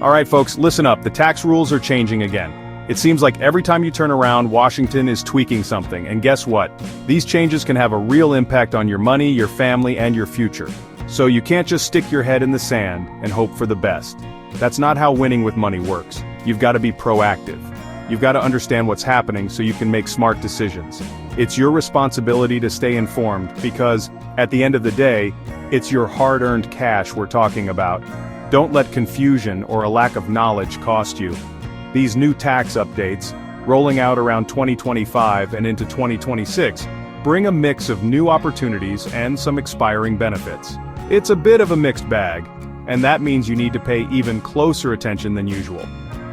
Alright folks, listen up, the tax rules are changing again. It seems like every time you turn around, Washington is tweaking something, and guess what? These changes can have a real impact on your money, your family, and your future. So you can't just stick your head in the sand and hope for the best. That's not how winning with money works. You've got to be proactive. You've got to understand what's happening so you can make smart decisions. It's your responsibility to stay informed because, at the end of the day, it's your hard-earned cash we're talking about. Don't let confusion or a lack of knowledge cost you. These new tax updates, rolling out around 2025 and into 2026, bring a mix of new opportunities and some expiring benefits. It's a bit of a mixed bag, and that means you need to pay even closer attention than usual.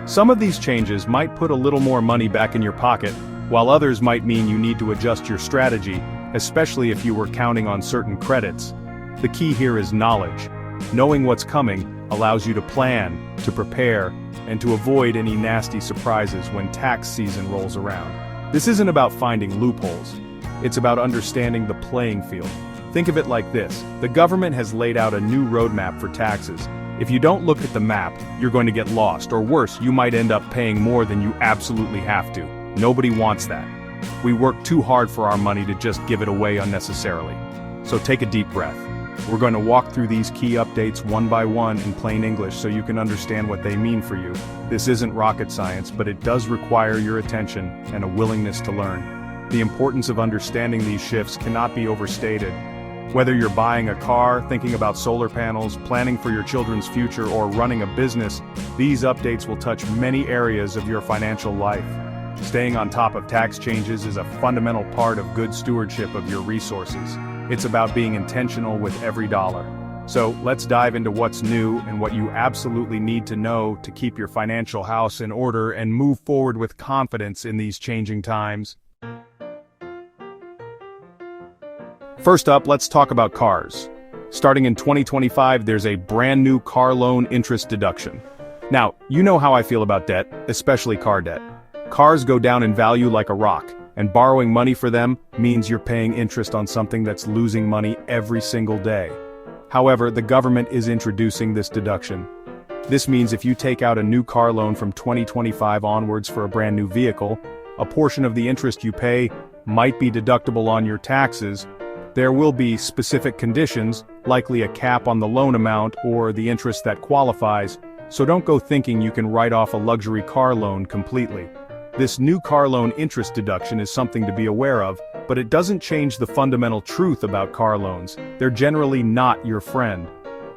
Some of these changes might put a little more money back in your pocket, while others might mean you need to adjust your strategy, especially if you were counting on certain credits. The key here is knowledge. Knowing what's coming allows you to plan, to prepare, and to avoid any nasty surprises when tax season rolls around. This isn't about finding loopholes. It's about understanding the playing field. Think of it like this. The government has laid out a new roadmap for taxes. If you don't look at the map, you're going to get lost, or worse, you might end up paying more than you absolutely have to. Nobody wants that. We work too hard for our money to just give it away unnecessarily. So take a deep breath. We're going to walk through these key updates one by one in plain English so you can understand what they mean for you. This isn't rocket science, but it does require your attention and a willingness to learn. The importance of understanding these shifts cannot be overstated. Whether you're buying a car, thinking about solar panels, planning for your children's future, or running a business, these updates will touch many areas of your financial life. Staying on top of tax changes is a fundamental part of good stewardship of your resources. It's about being intentional with every dollar. So let's dive into what's new and what you absolutely need to know to keep your financial house in order and move forward with confidence in these changing times. First up, let's talk about cars. Starting in 2025, there's a brand new car loan interest deduction. Now, you know how I feel about debt, especially car debt. Cars go down in value like a rock, and borrowing money for them means you're paying interest on something that's losing money every single day. However, the government is introducing this deduction. This means if you take out a new car loan from 2025 onwards for a brand new vehicle, a portion of the interest you pay might be deductible on your taxes. There will be specific conditions, likely a cap on the loan amount or the interest that qualifies, so don't go thinking you can write off a luxury car loan completely. This new car loan interest deduction is something to be aware of, but it doesn't change the fundamental truth about car loans. They're generally not your friend.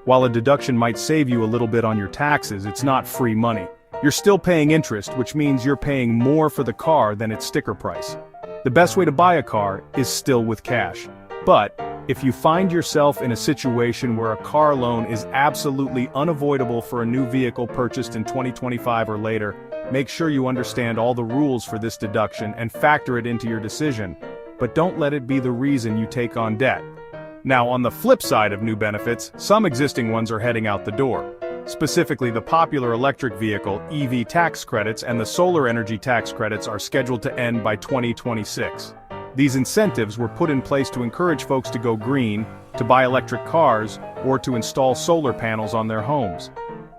While a deduction might save you a little bit on your taxes, it's not free money. You're still paying interest, which means you're paying more for the car than its sticker price. The best way to buy a car is still with cash. But, if you find yourself in a situation where a car loan is absolutely unavoidable for a new vehicle purchased in 2025 or later, make sure you understand all the rules for this deduction and factor it into your decision. But don't let it be the reason you take on debt. Now, on the flip side of new benefits, some existing ones are heading out the door. Specifically, the popular electric vehicle EV tax credits and the solar energy tax credits are scheduled to end by 2026. These incentives were put in place to encourage folks to go green, to buy electric cars, or to install solar panels on their homes.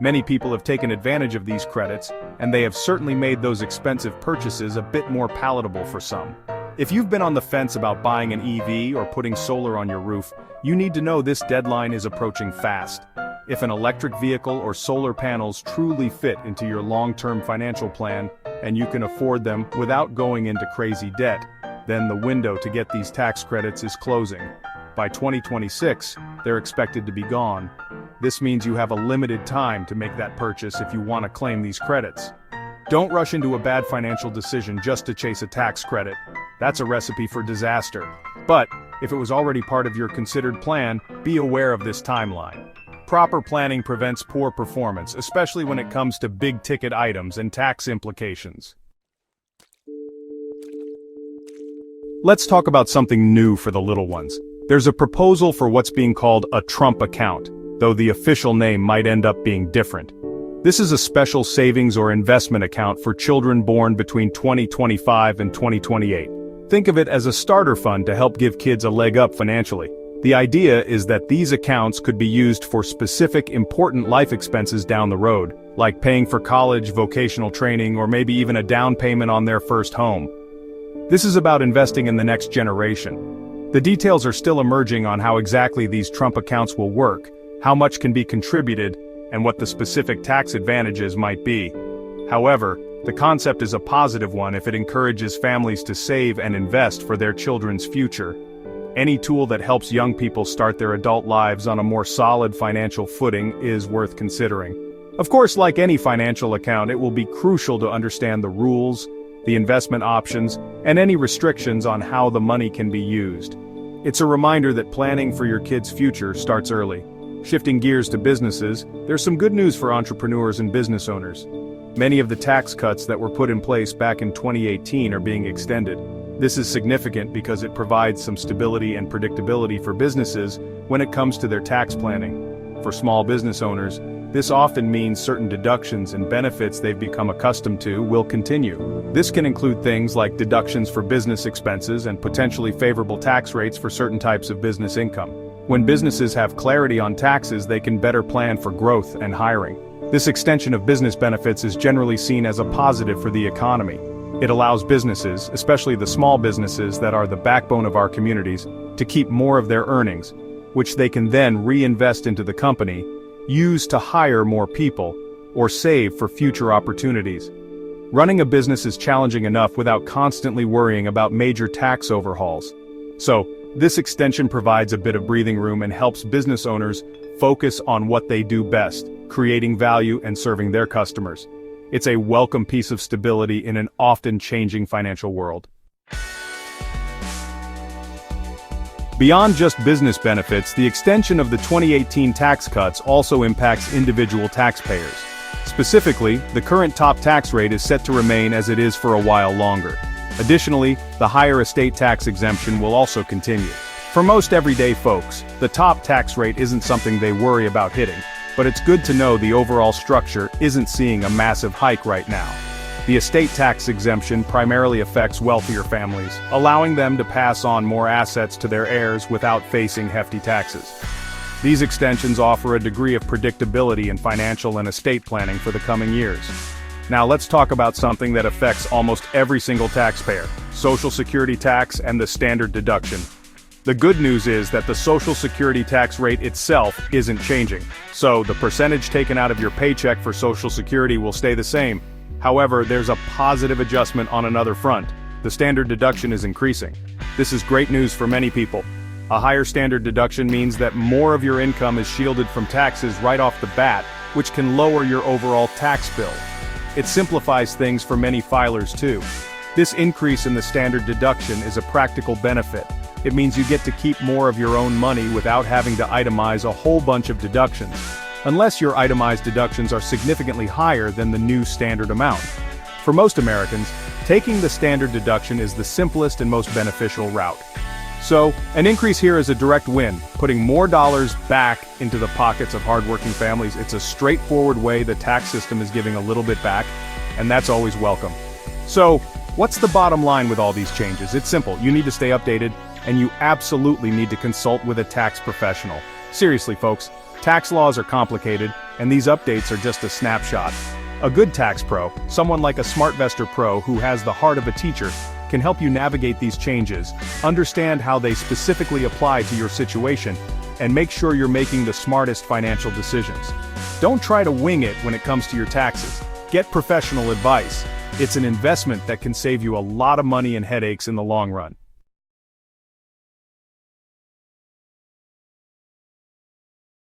Many people have taken advantage of these credits, and they have certainly made those expensive purchases a bit more palatable for some. If you've been on the fence about buying an EV or putting solar on your roof, you need to know this deadline is approaching fast. If an electric vehicle or solar panels truly fit into your long-term financial plan, and you can afford them without going into crazy debt, then the window to get these tax credits is closing. By 2026, they're expected to be gone. This means you have a limited time to make that purchase if you want to claim these credits. Don't rush into a bad financial decision just to chase a tax credit. That's a recipe for disaster. But, if it was already part of your considered plan, be aware of this timeline. Proper planning prevents poor performance, especially when it comes to big-ticket items and tax implications. Let's talk about something new for the little ones. There's a proposal for what's being called a Trump account, though the official name might end up being different. This is a special savings or investment account for children born between 2025 and 2028. Think of it as a starter fund to help give kids a leg up financially. The idea is that these accounts could be used for specific important life expenses down the road, like paying for college, vocational training, or maybe even a down payment on their first home. This is about investing in the next generation. The details are still emerging on how exactly these Trump accounts will work, how much can be contributed, and what the specific tax advantages might be. However, the concept is a positive one if it encourages families to save and invest for their children's future. Any tool that helps young people start their adult lives on a more solid financial footing is worth considering. Of course, like any financial account, it will be crucial to understand the rules, the investment options, and any restrictions on how the money can be used. It's a reminder that planning for your kids' future starts early. Shifting gears to businesses, there's some good news for entrepreneurs and business owners. Many of the tax cuts that were put in place back in 2018 are being extended. This is significant because it provides some stability and predictability for businesses when it comes to their tax planning. For small business owners, this often means certain deductions and benefits they've become accustomed to will continue. This can include things like deductions for business expenses and potentially favorable tax rates for certain types of business income. When businesses have clarity on taxes, they can better plan for growth and hiring. This extension of business benefits is generally seen as a positive for the economy. It allows businesses, especially the small businesses that are the backbone of our communities, to keep more of their earnings, which they can then reinvest into the company, use to hire more people, or save for future opportunities. Running a business is challenging enough without constantly worrying about major tax overhauls. So, this extension provides a bit of breathing room and helps business owners focus on what they do best, creating value and serving their customers. It's a welcome piece of stability in an often changing financial world. Beyond just business benefits, the extension of the 2018 tax cuts also impacts individual taxpayers. Specifically, the current top tax rate is set to remain as it is for a while longer. Additionally, the higher estate tax exemption will also continue. For most everyday folks, the top tax rate isn't something they worry about hitting, but it's good to know the overall structure isn't seeing a massive hike right now. The estate tax exemption primarily affects wealthier families, allowing them to pass on more assets to their heirs without facing hefty taxes. These extensions offer a degree of predictability in financial and estate planning for the coming years. Now let's talk about something that affects almost every single taxpayer: Social Security tax and the standard deduction. The good news is that the Social Security tax rate itself isn't changing, so the percentage taken out of your paycheck for Social Security will stay the same. However, there's a positive adjustment on another front. The standard deduction is increasing. This is great news for many people. A higher standard deduction means that more of your income is shielded from taxes right off the bat, which can lower your overall tax bill. It simplifies things for many filers too. This increase in the standard deduction is a practical benefit. It means you get to keep more of your own money without having to itemize a whole bunch of deductions, unless your itemized deductions are significantly higher than the new standard amount. For most Americans, taking the standard deduction is the simplest and most beneficial route. So, an increase here is a direct win, putting more dollars back into the pockets of hardworking families. It's a straightforward way the tax system is giving a little bit back, and that's always welcome. So, what's the bottom line with all these changes? It's simple. You need to stay updated, and you absolutely need to consult with a tax professional. Seriously, folks, tax laws are complicated, and these updates are just a snapshot. A good tax pro, someone like a SmartVestor Pro who has the heart of a teacher, can help you navigate these changes, understand how they specifically apply to your situation, and make sure you're making the smartest financial decisions. Don't try to wing it when it comes to your taxes. Get professional advice. It's an investment that can save you a lot of money and headaches in the long run.